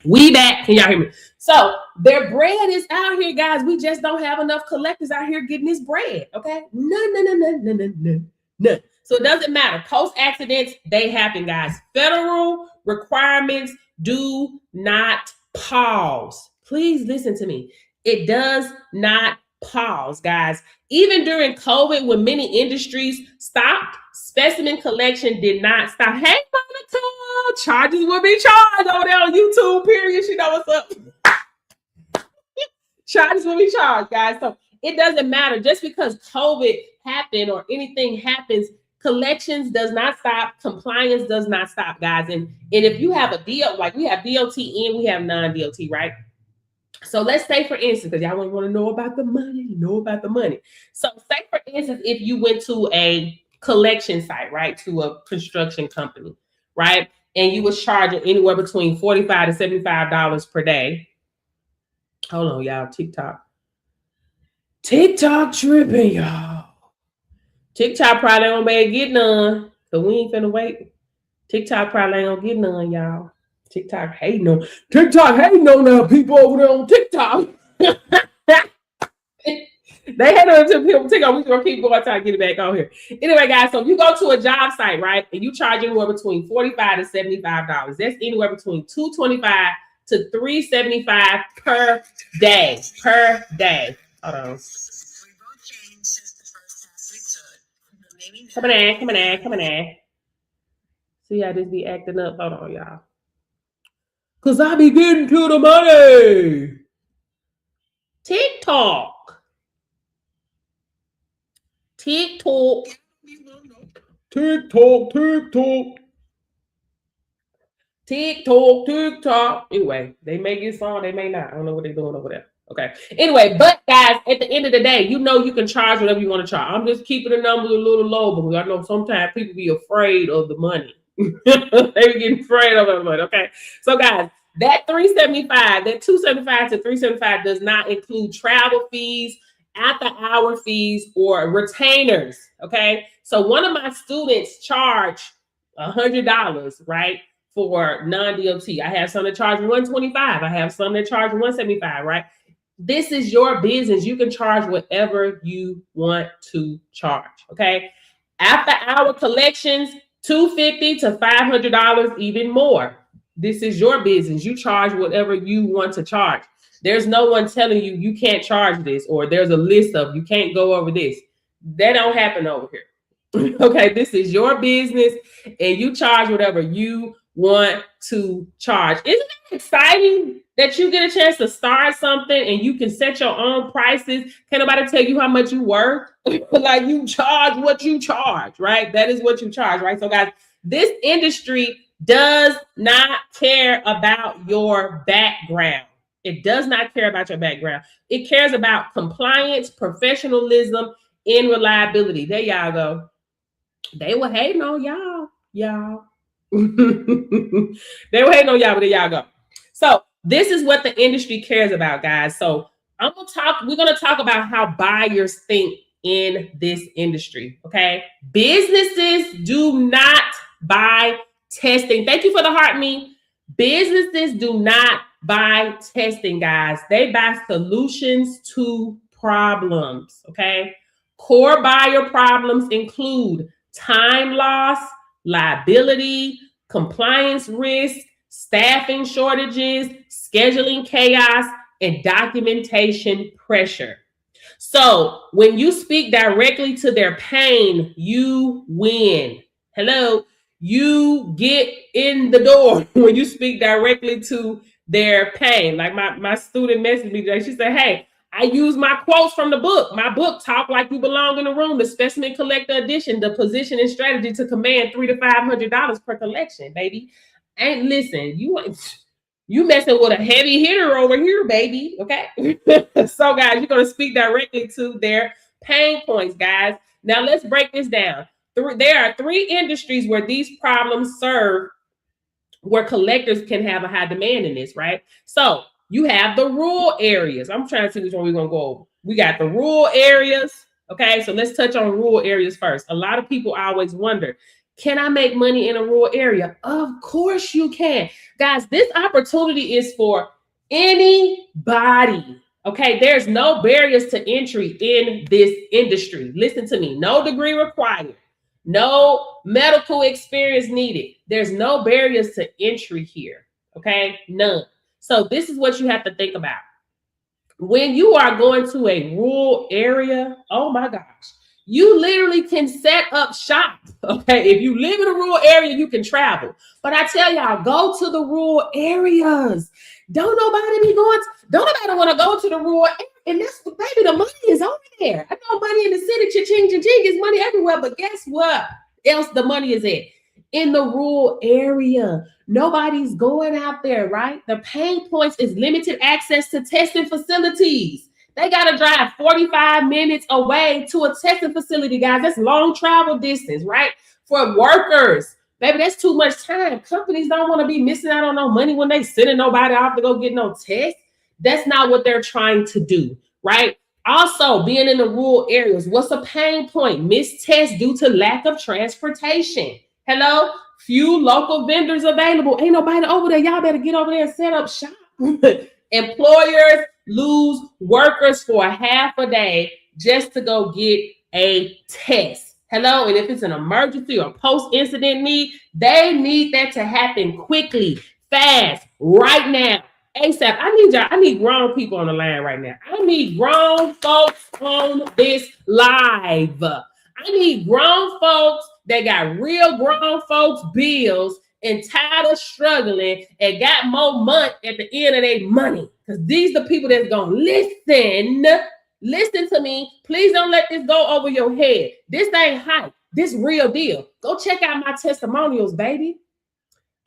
We back. Can y'all hear me? So their bread is out here, guys. We just don't have enough collectors out here getting this bread. Okay. No. So it doesn't matter. Post accidents, they happen, guys. Federal requirements do not pause. Please listen to me. It does not pause, guys. Even during COVID, when many industries stopped, specimen collection did not stop. Hey, Monica, charges will be charged over there on YouTube, period. You know what's up. Charges will be charged, guys. So it doesn't matter. Just because COVID happened or anything happens, collections does not stop. Compliance does not stop, guys. And if you have a deal, like we have DOT and we have non-DOT, right? So let's say, for instance, because y'all want to know about the money, So say, for instance, if you went to a collection site, right, to a construction company, right, and you was charging anywhere between $45 to $75 per day. Hold on, y'all. TikTok tripping, y'all. TikTok probably ain't gonna be able to get none, because we ain't finna wait. TikTok probably ain't gonna get none, y'all. TikTok hating on now people over there on TikTok. They had to people TikTok. We're gonna keep going trying to get it back on here. Anyway, guys, so if you go to a job site, right, and you charge anywhere between $45 to $75, that's anywhere between $225 to $375 per day. Per day. Hold on. Come on. See how this be acting up? Hold on, y'all. Cause I be getting to the money. TikTok. Anyway, they may get song, they may not. I don't know what they're doing over there. Okay. Anyway, but guys, at the end of the day, you know you can charge whatever you want to charge. I'm just keeping the numbers a little low because I know sometimes people be afraid of the money. They be getting afraid of the money. Okay. So guys, that $375, that $275 to $375 does not include travel fees, after hour fees, or retainers. Okay. So one of my students charged $100, right, for non-DOT. I have some that charge $125. I have some that charge $175, right? This is your business. You can charge whatever you want to charge. Okay. After hour collections, $250 to $500, even more. This is your business. You charge whatever you want to charge. There's no one telling you you can't charge this, or there's a list of you can't go over this. That don't happen over here. Okay, this is your business, and you charge whatever you want to charge. Isn't it exciting that you get a chance to start something and you can set your own prices? Can't nobody tell you how much you worth. Like, you charge what you charge, right? That is what you charge, right? So guys, this industry does not care about your background. It does not care about your background. It cares about compliance, professionalism, and reliability. There y'all go. They were hating on y'all. They were hating on y'all, but there y'all go. So this is what the industry cares about, guys. So we're gonna talk about how buyers think in this industry. Okay. Businesses do not buy testing. Thank you for the heart, me. Businesses do not buy testing, guys. They buy solutions to problems. Okay. Core buyer problems include time loss, liability, compliance risk, staffing shortages, scheduling chaos, and documentation pressure. So when you speak directly to their pain, you win. Hello, you get in the door when you speak directly to their pain. Like my student messaged me today. She said, hey, I use my quotes from the book. My book, Talk Like You Belong in the Room, the Specimen Collector Edition, the position and strategy to command $300 to $500 per collection, baby. And listen, you messing with a heavy hitter over here, baby. Okay. So guys, you're going to speak directly to their pain points, guys. Now let's break this down. There are 3 industries where these problems serve, where collectors can have a high demand in this, right? So you have the rural areas. I'm trying to see which one we're going to go over. We got the rural areas. Okay, so let's touch on rural areas first. A lot of people always wonder, can I make money in a rural area? Of course you can. Guys, this opportunity is for anybody. Okay, there's no barriers to entry in this industry. Listen to me, no degree required. No medical experience needed. There's no barriers to entry here. Okay, none. So this is what you have to think about. When you are going to a rural area, oh my gosh, you literally can set up shop. Okay, if you live in a rural area, you can travel. But I tell y'all, go to the rural areas. Don't nobody want to go to the rural area. And that's, baby, the money is over there. I know money in the city, cha-ching, cha-ching, is money everywhere. But guess what else the money is at? In the rural area. Nobody's going out there, right? The pain points is limited access to testing facilities. They got to drive 45 minutes away to a testing facility, guys. That's long travel distance, right? For workers. Baby, that's too much time. Companies don't want to be missing out on no money when they sending nobody off to go get no test. That's not what they're trying to do, right? Also, being in the rural areas, what's a pain point? Missed tests due to lack of transportation. Hello? Few local vendors available. Ain't nobody over there. Y'all better get over there and set up shop. Employers lose workers for a half a day just to go get a test. Hello? And if it's an emergency or post-incident need, they need that to happen quickly, fast, right now. ASAP. I need grown people on the line right now. I need grown folks on this live. I need grown folks that got real grown folks bills and tired of struggling and got more money at the end of their money. Because these are the people that's going to listen to me. Please don't let this go over your head. This ain't hype. This real deal. Go check out my testimonials, baby.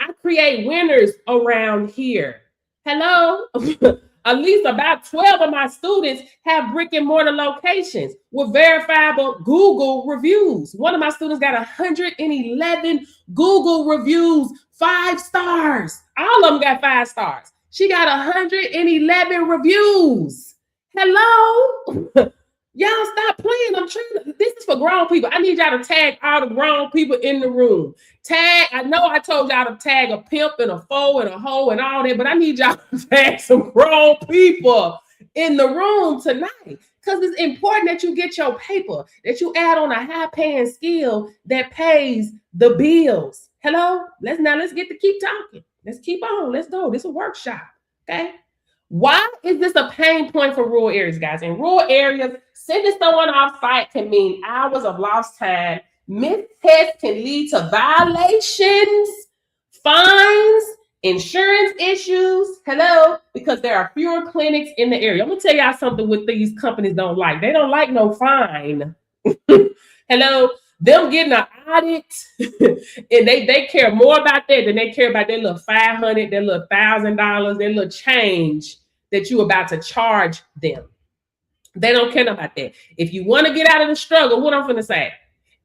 I create winners around here. Hello? At least about 12 of my students have brick and mortar locations with verifiable Google reviews. One of my students got 111 Google reviews, 5 stars. All of them got 5 stars. She got 111 reviews. Hello? Y'all stop playing. This is for grown people. I need y'all to tag all the grown people in the room. I know I told y'all to tag a pimp and a foe and a hoe and all that, but I need y'all to tag some grown people in the room tonight. Because it's important that you get your paper, that you add on a high-paying skill that pays the bills. Hello? Let's get to keep talking. Let's keep on. Let's go. This is a workshop. Okay? Why is this a pain point for rural areas, guys? In rural areas, sending someone off site can mean hours of lost time. Missed tests can lead to violations, fines, insurance issues. Hello, because there are fewer clinics in the area. I'm gonna tell y'all something what these companies don't like. They don't like no fine. Hello, them getting an audit, and they care more about that than they care about their little $500, their little $1,000, their little change that you about to charge them. They don't care about that. If you want to get out of the struggle, what I'm gonna say,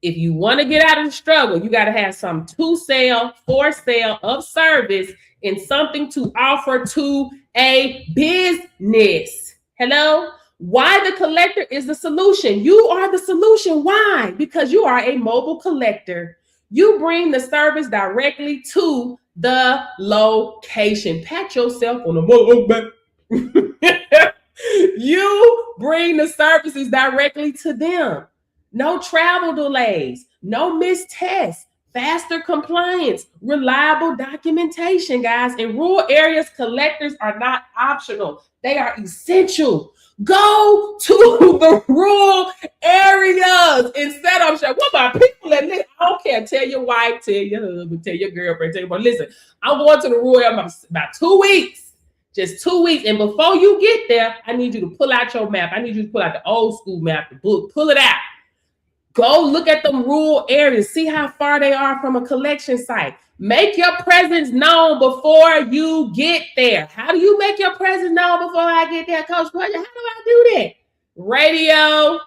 if you want to get out of the struggle, you got to have some to sell, for sale of service and something to offer to a business. Hello? Why the collector is the solution. You are the solution. Why? Because you are a mobile collector. You bring the service directly to the location. Pat yourself on the back. You bring the services directly to them. No travel delays, no missed tests, faster compliance, reliable documentation, guys. In rural areas, collectors are not optional, they are essential. Go to the rural areas instead of saying, what about people at this? I don't care. Tell your wife, tell your husband, tell your girlfriend, tell your boy, listen, I'm going to the rural area about 2 weeks. Just 2 weeks. And before you get there, I need you to pull out your map. I need you to pull out the old school map, the book, pull it out. Go look at them rural areas. See how far they are from a collection site. Make your presence known before you get there. How do you make your presence known before I get there, Coach Portia? How do I do that? Radio.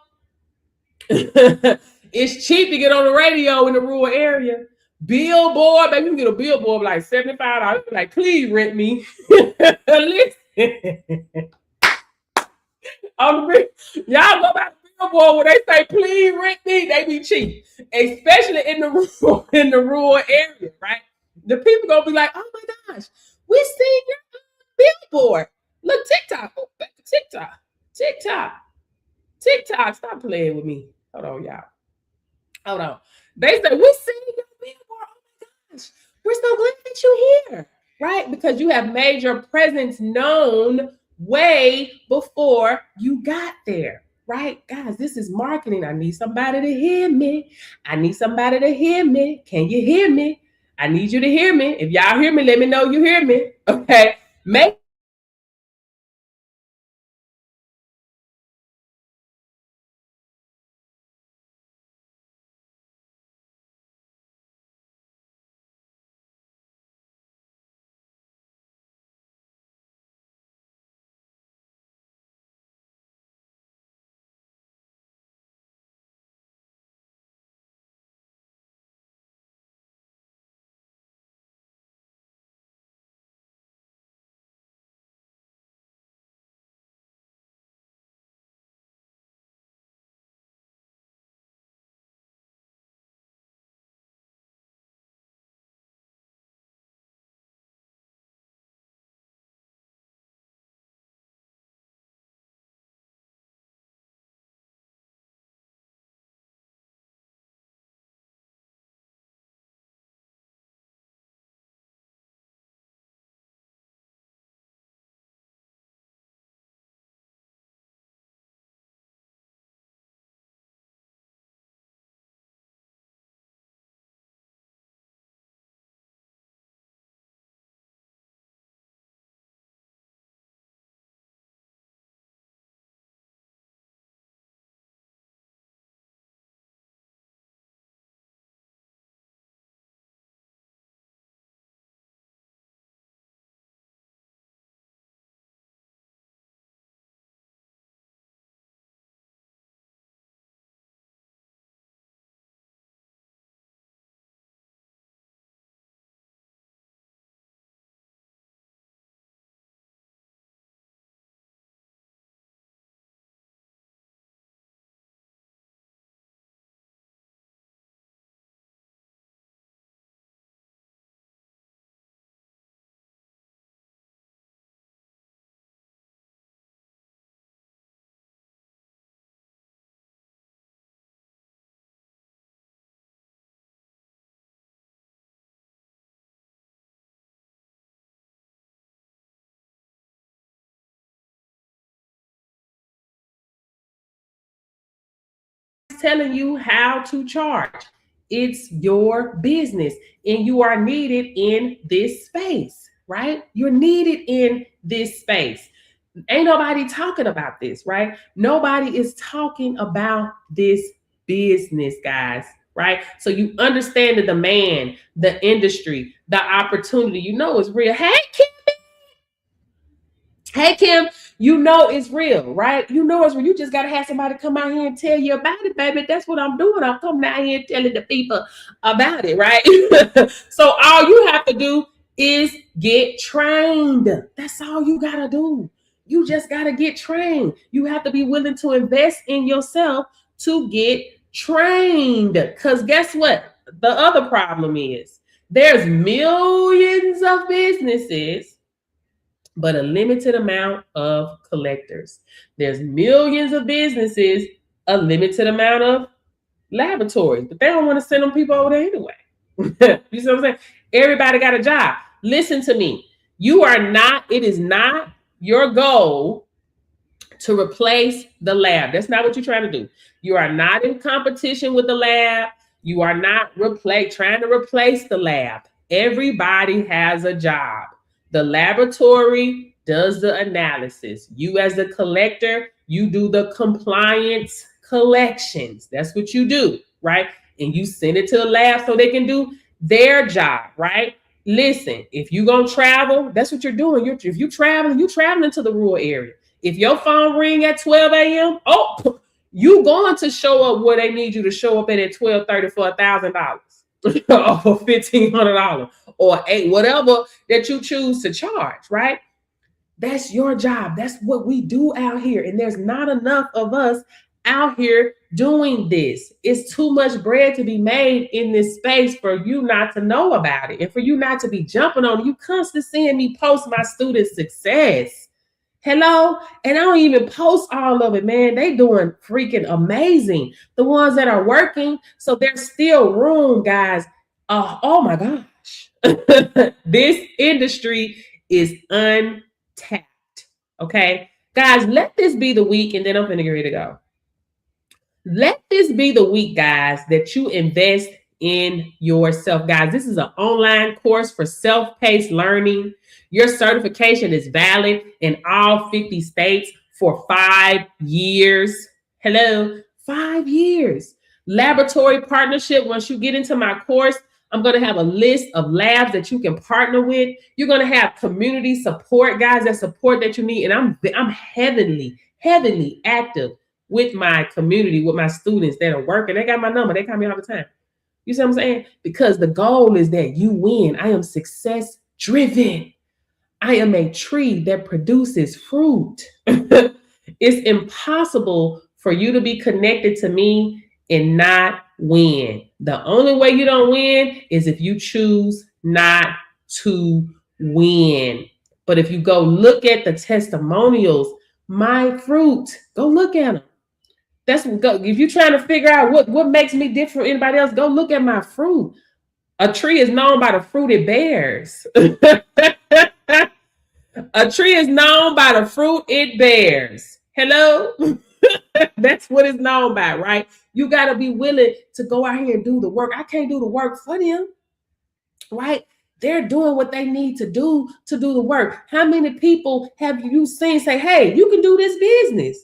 It's cheap to get on the radio in the rural area. Billboard, baby, you can get a billboard like $75. Like, please rent me. Listen. On the y'all go back to billboard when they say please rent me, they be cheap, especially in the rural area, right? The people gonna be like, oh my gosh, we see your billboard. Look, TikTok, oh, back to TikTok. Stop playing with me. Hold on, y'all. Hold on. They say we see your billboard. Oh my gosh, we're so glad that you're here, right? Because you have made your presence known way before you got there, right? Guys, this is marketing. I need somebody to hear me. I need somebody to hear me. Can you hear me? I need you to hear me. If y'all hear me, let me know you hear me. Okay. Make telling you how to charge. It's your business, and you are needed in this space, right? You're needed in this space. Ain't nobody talking about this, right? Nobody is talking about this business, guys, right? So you understand the demand, the industry, the opportunity. You know it's real. Hey, Kim, you know it's real, right? You know it's real. You just got to have somebody come out here and tell you about it, baby. That's what I'm doing. I'm coming out here and telling the people about it, right? So all you have to do is get trained. That's all you got to do. You just got to get trained. You have to be willing to invest in yourself to get trained. Because guess what? The other problem is there's millions of businesses but a limited amount of collectors. There's millions of businesses, a limited amount of laboratories, but they don't want to send them people over there anyway. You see what I'm saying? Everybody got a job. Listen to me. It is not your goal to replace the lab. That's not what you're trying to do. You are not in competition with the lab. You are not trying to replace the lab. Everybody has a job. The laboratory does the analysis. You as the collector, you do the compliance collections. That's what you do, right? And you send it to the lab so they can do their job, right? Listen, if you're going to travel, that's what you're doing. If you're traveling to the rural area. If your phone ring at 12 a.m., you going to show up where they need you to show up at $1,230 for $1,000. Or $1,500 or whatever that you choose to charge, right? That's your job. That's what we do out here. And there's not enough of us out here doing this. It's too much bread to be made in this space for you not to know about it and for you not to be jumping on it. You constantly seeing me post my students' success. Hello? And I don't even post all of it, man. They doing freaking amazing. The ones that are working. So there's still room, guys. Oh my gosh. This industry is untapped. Okay? Guys, let this be the week, and then I'm going to get ready to go. Let this be the week, guys, that you invest in yourself. Guys, this is an online course for self-paced learning. Your certification is valid in all 50 states for 5 years. Hello, 5 years. Laboratory partnership. Once you get into my course, I'm going to have a list of labs that you can partner with. You're going to have community support, guys, that support that you need. And I'm heavily active with my community, with my students that are working. They got my number. They call me all the time. You see what I'm saying? Because the goal is that you win. I am success driven. I am a tree that produces fruit. It's impossible for you to be connected to me and not win. The only way you don't win is if you choose not to win. But if you go look at the testimonials, my fruit, go look at them. If you're trying to figure out what makes me different from anybody else, go look at my fruit. A tree is known by the fruit it bears. A tree is known by the fruit it bears. Hello? That's what it's known by, right? You got to be willing to go out here and do the work. I can't do the work for them, right? They're doing what they need to do the work. How many people have you seen say, hey, you can do this business?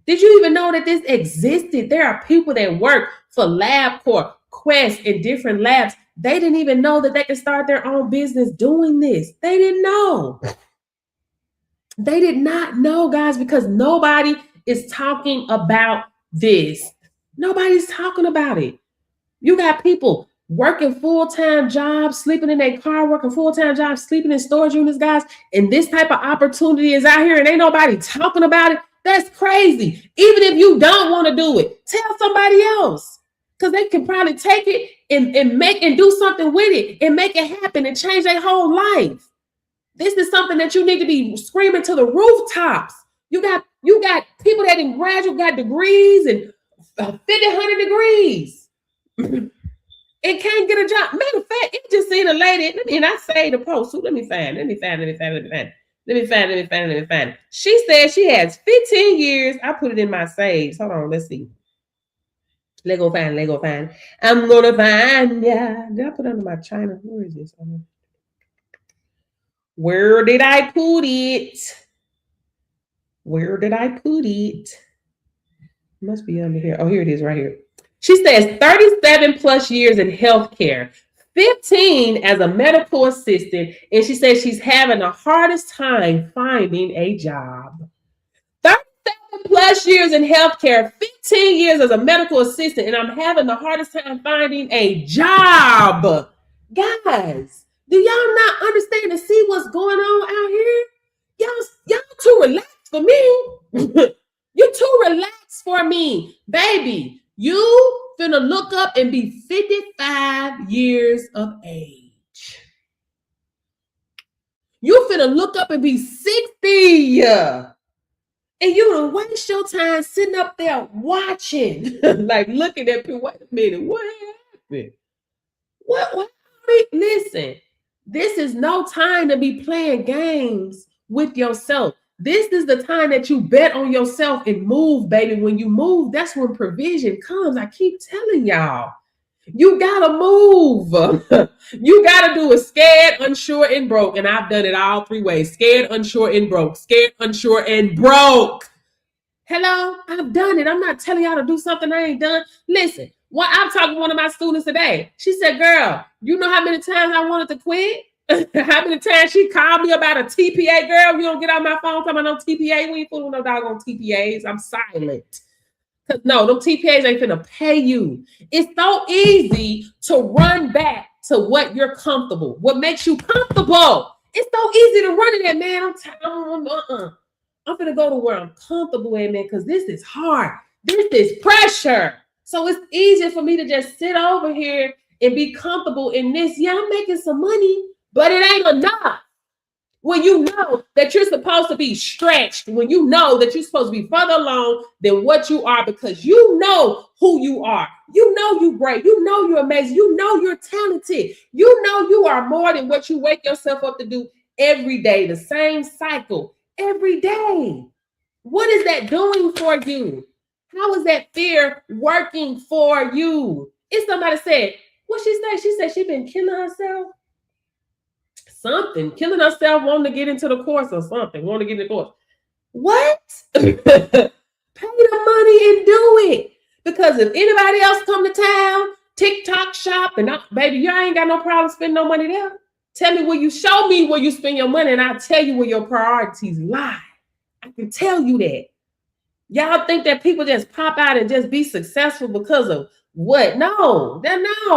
Did you even know that this existed? There are people that work for LabCorp, Quest, and different labs. They didn't even know that they could start their own business doing this. They didn't know. They did not know, guys, because nobody is talking about this. Nobody's talking about it. You got people working full-time jobs, sleeping in their car, working full-time jobs, sleeping in storage units, guys. And this type of opportunity is out here and ain't nobody talking about it. That's crazy. Even if you don't want to do it, tell somebody else. Because they can probably take it and do something with it and make it happen and change their whole life. This is something that you need to be screaming to the rooftops. You got people that in graduate got degrees and 50, 100 degrees and can't get a job. Matter of fact, it just seen a lady, and I say the post. Let me find it. She said she has 15 years. I put it in my saves. Hold on, let's see. Lego find, Lego find. I'm gonna find ya. Did I put under my China? Where is this? Where did I put it? Where did I put it? It must be under here. Oh, here it is, right here. She says 37 plus years in healthcare, 15 as a medical assistant, and she says she's having the hardest time finding a job. 37 plus years in healthcare, 15 years as a medical assistant, and I'm having the hardest time finding a job. Guys, do y'all not understand and see what's going on out here? Y'all too relaxed for me. You're too relaxed for me. Baby, you finna look up and be 55 years of age. You finna look up and be 60. And you don't waste your time sitting up there watching, like looking at people. Wait a minute, what happened? What? Listen, this is no time to be playing games with yourself. This is the time that you bet on yourself and move, baby. When you move, that's when provision comes. I keep telling y'all. You gotta move. You gotta do it scared, unsure, and broke. And I've done it all three ways: scared, unsure, and broke. Scared, unsure, and broke. Hello, I've done it. I'm not telling y'all to do something I ain't done. Listen, I'm talking to one of my students today. She said, girl, you know how many times I wanted to quit? How many times she called me about a TPA? Girl, you don't get on my phone talking about no TPA. We ain't fooling no doggone TPAs. I'm silent. Because no, them TPAs ain't finna pay you. It's so easy to run back to what you're comfortable, what makes you comfortable. It's so easy to run in that, man. I'm gonna go to where I'm comfortable in, man, because this is hard. This is pressure. So it's easier for me to just sit over here and be comfortable in this. Yeah, I'm making some money, but it ain't enough. When you know that you're supposed to be stretched, when you know that you're supposed to be further along than what you are, because you know who you are. You know you're great. You know you're amazing. You know you're talented. You know you are more than what you wake yourself up to do every day, the same cycle every day. What is that doing for you? How is that fear working for you? If somebody said, what she said? She said she been killing herself. Something, killing herself, wanting to get into the course or something, wanting to get in the course. What? Pay the money and do it. Because if anybody else come to town, TikTok shop, and baby, you ain't got no problem spending no money there. Tell me where you show me where you spend your money, and I'll tell you where your priorities lie. I can tell you that. Y'all think that people just pop out and just be successful because of what? No,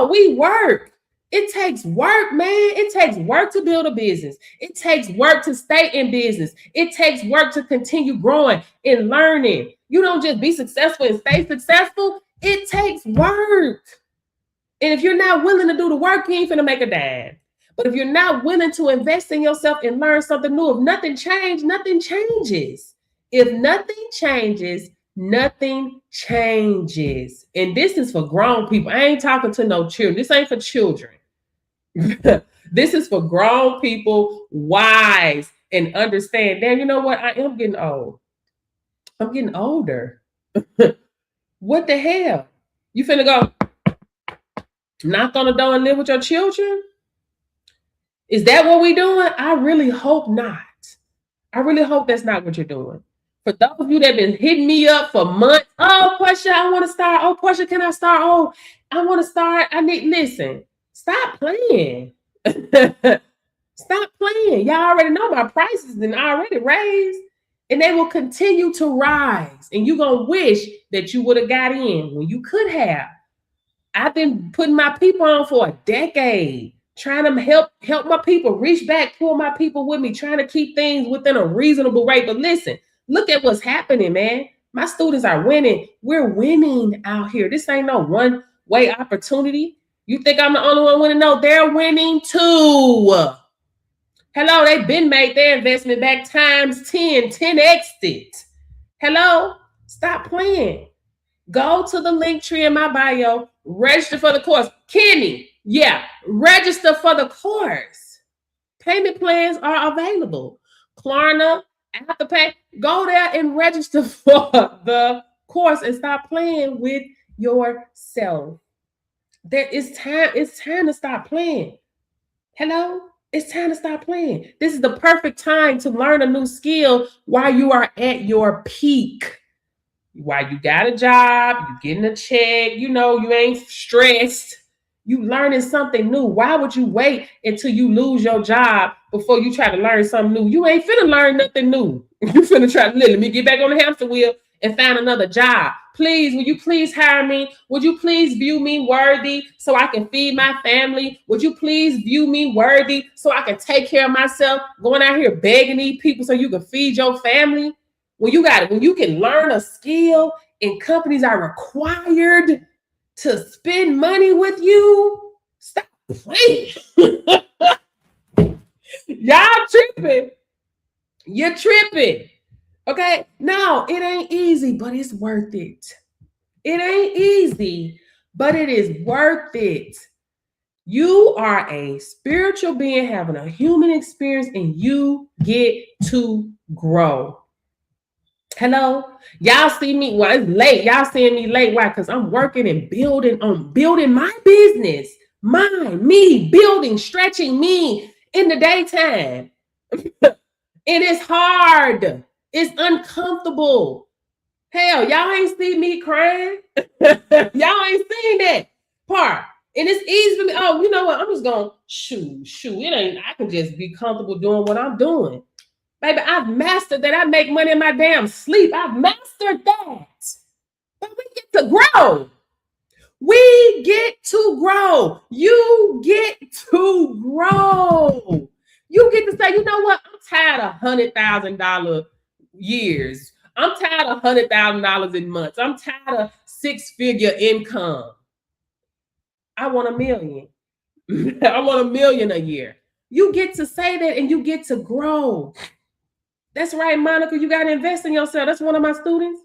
we work. It takes work, man. It takes work to build a business. It takes work to stay in business. It takes work to continue growing and learning. You don't just be successful and stay successful. It takes work. And if you're not willing to do the work, you ain't finna make a dime. But if you're not willing to invest in yourself and learn something new, if nothing changed, nothing changes. If nothing changes, nothing changes. And this is for grown people. I ain't talking to no children. This ain't for children. This is for grown people, wise, and understand. Damn, you know what? I am getting old. I'm getting older. What the hell? You finna go knock on the door and live with your children? Is that what we doing? I really hope not. I really hope that's not what you're doing. For those of you that have been hitting me up for months, oh, Portia, I want to start. Oh, Portia, can I start? Oh, I want to start. Listen, stop playing. Stop playing. Y'all already know my prices and already raised, and they will continue to rise. And you're going to wish that you would have got in when you could have. I've been putting my people on for a decade, trying to help my people, reach back, pull my people with me, trying to keep things within a reasonable rate. But listen, look at what's happening, man. My students are winning. We're winning out here. This ain't no one-way opportunity. You think I'm the only one winning? No, they're winning too. Hello, they've been made their investment back times 10, 10x it. Hello, stop playing. Go to the link tree in my bio, register for the course. Kenny, yeah, register for the course. Payment plans are available. Klarna, Afterpay, go there and register for the course and stop playing with yourself. It's time to stop playing. Hello? It's time to stop playing. This is the perfect time to learn a new skill while you are at your peak. While you got a job, you getting a check, you ain't stressed. You learning something new. Why would you wait until you lose your job before you try to learn something new? You ain't finna learn nothing new. You finna try to let me get back on the hamster wheel and find another job. Please, will you please hire me? Would you please view me worthy so I can feed my family? Would you please view me worthy so I can take care of myself? Going out here begging these people so you can feed your family? When you can learn a skill and companies are required to spend money with you, stop playing. Y'all tripping. You're tripping. Okay? No, it ain't easy, but it's worth it. It ain't easy, but it is worth it. You are a spiritual being having a human experience, and you get to grow. Hello? Y'all see me, well, it's late. Y'all seeing me late. Why? Because I'm working and building my business. Me, building, stretching me in the daytime. And it's hard. It's uncomfortable. Hell, y'all ain't see me crying. Y'all ain't seen that part. And it's easy for me. Oh, you know what? I'm just going, shoot. I can just be comfortable doing what I'm doing. Baby, I've mastered that. I make money in my damn sleep. I've mastered that. But we get to grow. We get to grow. You get to grow. You get to say, you know what? I'm tired of $100,000 years. I'm tired of $100,000 in months. I'm tired of six-figure income. I want $1 million. I want $1 million a year. You get to say that and you get to grow. That's right, Monica. You got to invest in yourself. That's one of my students,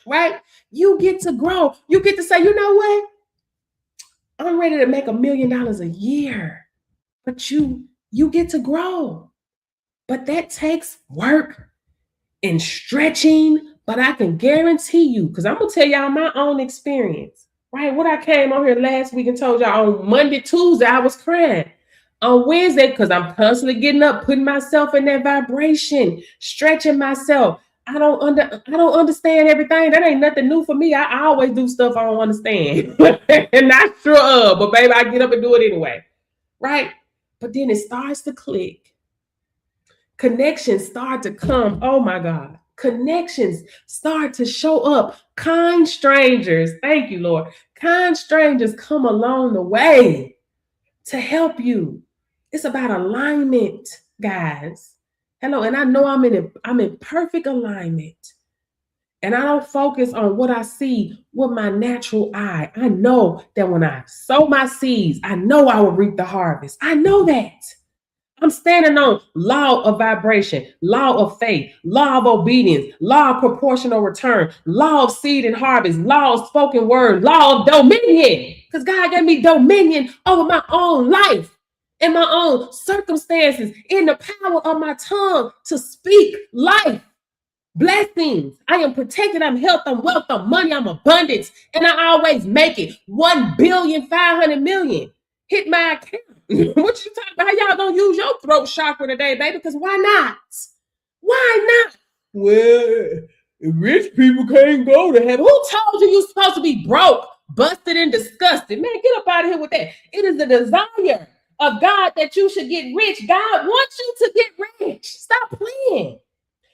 right? You get to grow. You get to say, you know what? I'm ready to make $1 million a year. But you get to grow. But that takes work and stretching. But I can guarantee you, because I'm going to tell y'all my own experience, right? What I came on here last week and told y'all on Monday, Tuesday, I was crying. On Wednesday, because I'm constantly getting up, putting myself in that vibration, stretching myself. I don't understand everything. That ain't nothing new for me. I always do stuff I don't understand. And not sure of, but baby, I get up and do it anyway. Right? But then it starts to click. Connections start to come. Oh my God. Connections start to show up. Kind strangers. Thank you, Lord. Kind strangers come along the way to help you. It's about alignment, guys. Hello, and I know I'm in perfect alignment. And I don't focus on what I see with my natural eye. I know that when I sow my seeds, I know I will reap the harvest. I know that. I'm standing on law of vibration, law of faith, law of obedience, law of proportional return, law of seed and harvest, law of spoken word, law of dominion. Because God gave me dominion over my own life and my own circumstances, in the power of my tongue to speak life, blessings. I am protected. I'm health. I'm wealth. I'm money. I'm abundance. And I always make it 1,500,000,000. Hit my account. What you talking about? How y'all gonna use your throat chakra today, baby? Because why not? Why not? Well, rich people can't go to heaven. Who told you you're supposed to be broke, busted, and disgusted? Man, get up out of here with that. It is the desire of God that you should get rich. God wants you to get rich. Stop playing.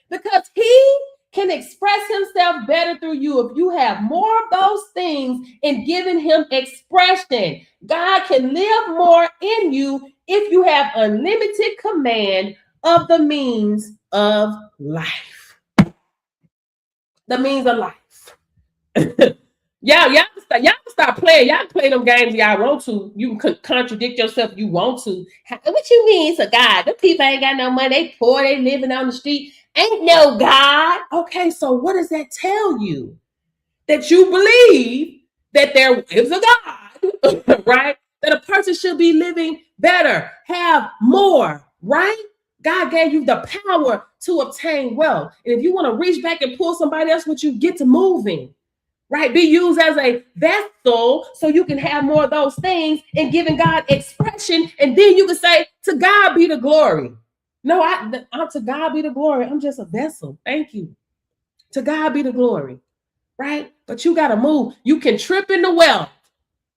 Because he can express himself better through you if you have more of those things and giving him expression. God can live more in you if you have unlimited command of the means of life. The means of life. Y'all can stop playing. Y'all can play them games y'all want to. You can contradict yourself if you want to. What you mean it's a God? The people ain't got no money. They poor. They living on the street. Ain't no God. Okay, so what does that tell you? That you believe that there is a God, right? That a person should be living better, have more, right? God gave you the power to obtain wealth. And if you want to reach back and pull somebody else with you, get to moving. right? Be used as a vessel so you can have more of those things and giving God expression. And then you can say, to God be the glory. No, to God be the glory. I'm just a vessel. Thank you. To God be the glory, right? But you got to move. You can trip into wealth,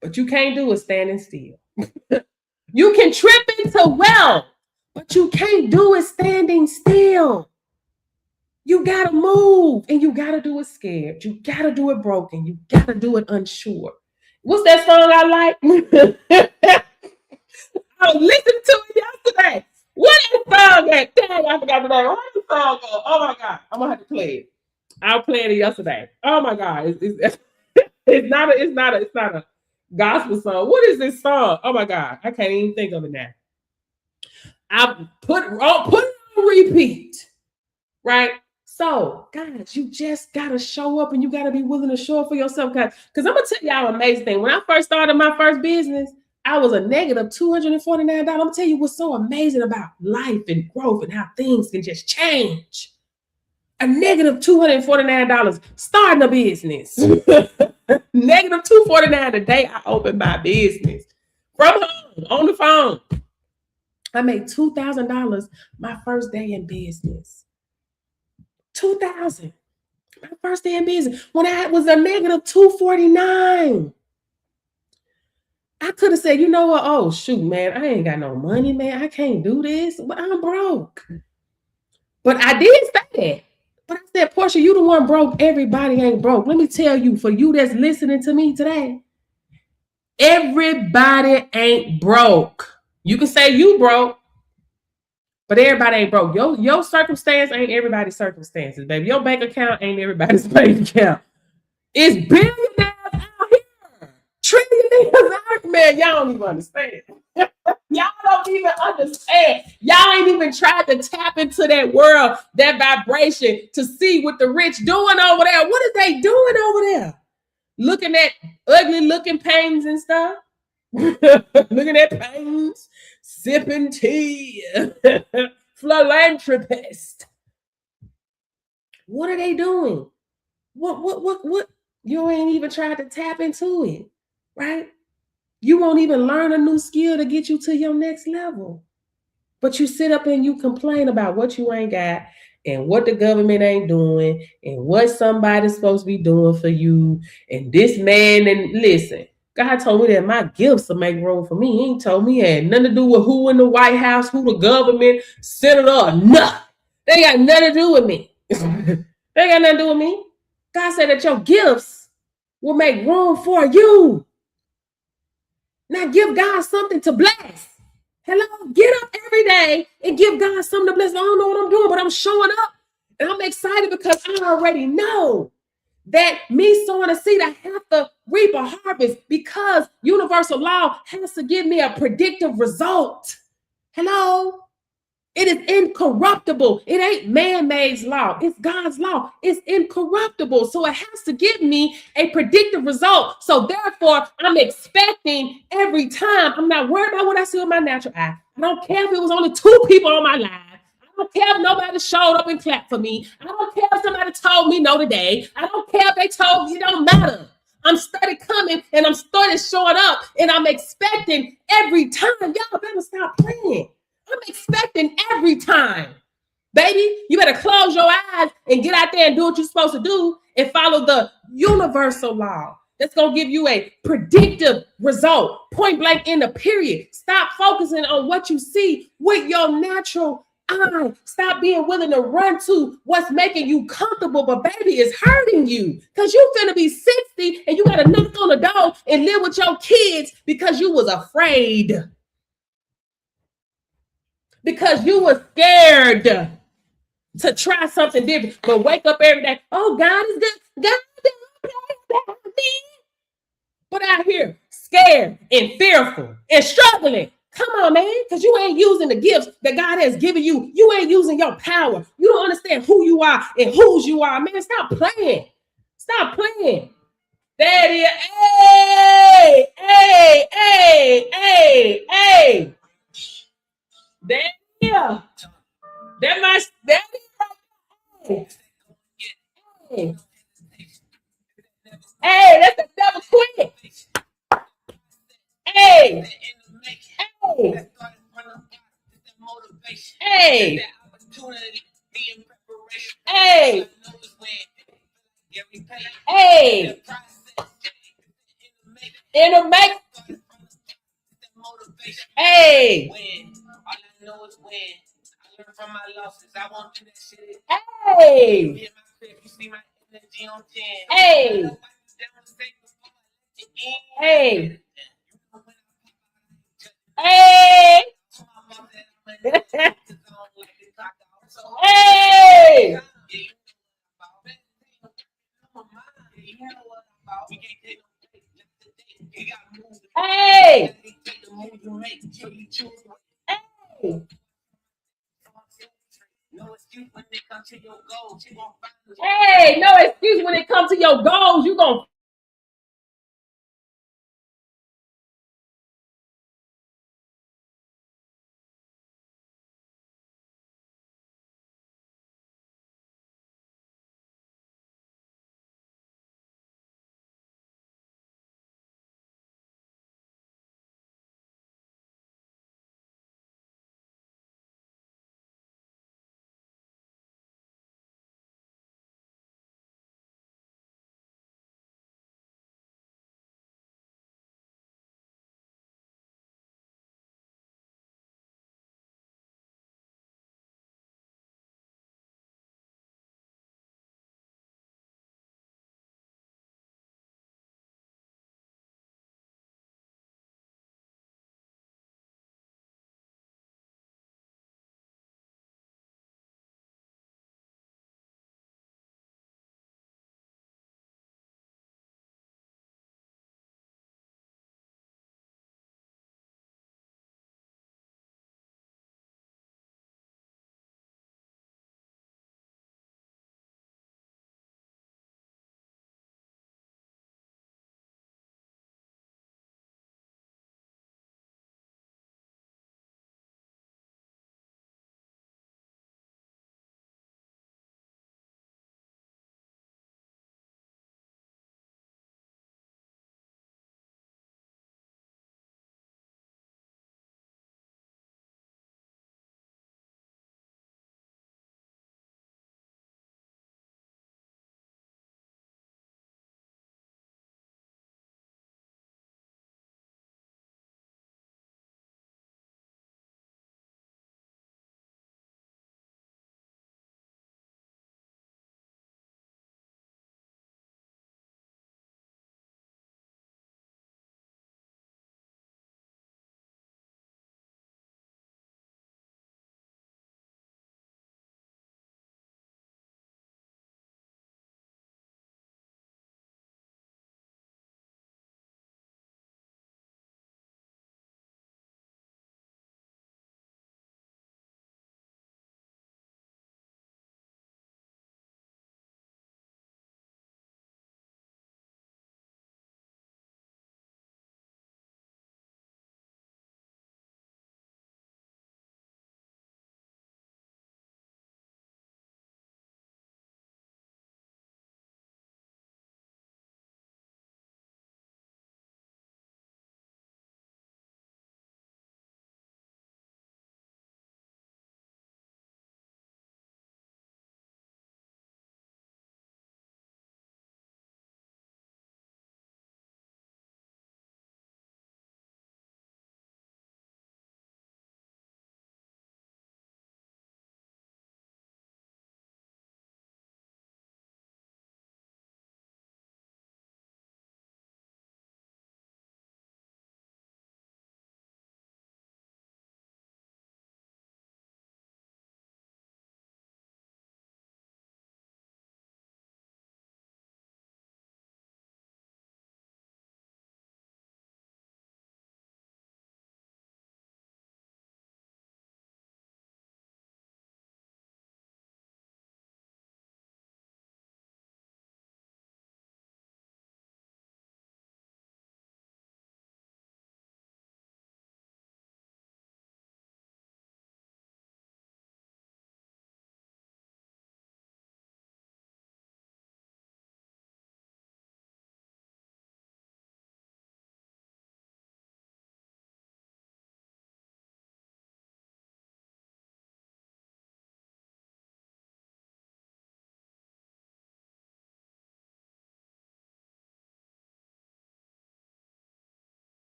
but you can't do it standing still. You can trip into wealth, but you can't do it standing still. You got to move, and you got to do it scared. You got to do it broken. You got to do it unsure. What's that song I like? I was listening to it yesterday. What is the song that? Dang, I forgot the name. What is the song go? Oh my God. I'm going to have to play it. I was playing it yesterday. Oh my God. It's not a gospel song. What is this song? Oh my God. I can't even think of it now. I put it on repeat. Right? So, guys, you just gotta show up and you gotta be willing to show up for yourself, guys. Because I'm gonna tell y'all an amazing thing. When I first started my first business, I was a negative $249. I'm gonna tell you what's so amazing about life and growth and how things can just change. A negative $249 starting a business. Negative $249 the day I opened my business. From home, on the phone. I made $2,000 my first day in business. 2,000. My first day in business. When I was a negative 249. I could have said, you know what? Oh, shoot, man. I ain't got no money, man. I can't do this. But I'm broke. But I did say that. But I said, Portia, you the one broke. Everybody ain't broke. Let me tell you, for you that's listening to me today, everybody ain't broke. You can say you broke, but everybody ain't broke. Your circumstance ain't everybody's circumstances, baby. Your bank account ain't everybody's bank account. It's billionaires out here. Trillionaires out here. Man, y'all don't even understand. Y'all don't even understand. Y'all ain't even tried to tap into that world, that vibration to see what the rich doing over there. What are they doing over there? Looking at ugly looking paintings and stuff. Looking at paintings, sipping tea. Philanthropist. What are they doing? What? You ain't even tried to tap into it, right? You won't even learn a new skill to get you to your next level. But you sit up and you complain about what you ain't got and what the government ain't doing and what somebody's supposed to be doing for you. And this man, and listen, God told me that my gifts will make room for me. He ain't told me it had nothing to do with who in the White House, who the government, senator, or nothing. They got nothing to do with me. They got nothing to do with me. God said that your gifts will make room for you. Now give God something to bless. Hello, get up every day and give God something to bless. I don't know what I'm doing, but I'm showing up. And I'm excited because I already know that me sowing a seed, I have to reap a harvest because universal law has to give me a predictive result. Hello? It is incorruptible. It ain't man-made law. It's God's law. It's incorruptible. So it has to give me a predictive result. So therefore, I'm expecting every time. I'm not worried about what I see with my natural eye. I don't care if it was only 2 people on my live. I don't care if nobody showed up and clapped for me. I don't care if somebody told me no today. I don't care if they told me. It don't matter. I'm started coming and I'm started showing up and I'm expecting every time. Y'all better stop playing. I'm expecting every time. Baby, you better close your eyes and get out there and do what you're supposed to do and follow the universal law. That's going to give you a predictive result, point blank in the period. Stop focusing on what you see with your natural eye. Stop being willing to run to what's making you comfortable, but baby, it's hurting you because you finna be 60 and you got to knock on the door and live with your kids because you was afraid. Because you were scared to try something different, but wake up every day. Oh, God is good. God is good. But out here, scared and fearful and struggling. Come on, man, because you ain't using the gifts that God has given you. You ain't using your power. You don't understand who you are and whose you are. Man, stop playing. Stop playing. Daddy, hey, hey, hey, hey, hey. Daddy. That much. That is right. Hey. Hey, that's the devil quick. Hey. Hey. Hey. Hey. Hey. In a make. Hey. Hey. Hey. Hey. Hey. Hey. Hey. Hey. Hey, no excuse when it comes to your goals. You gonna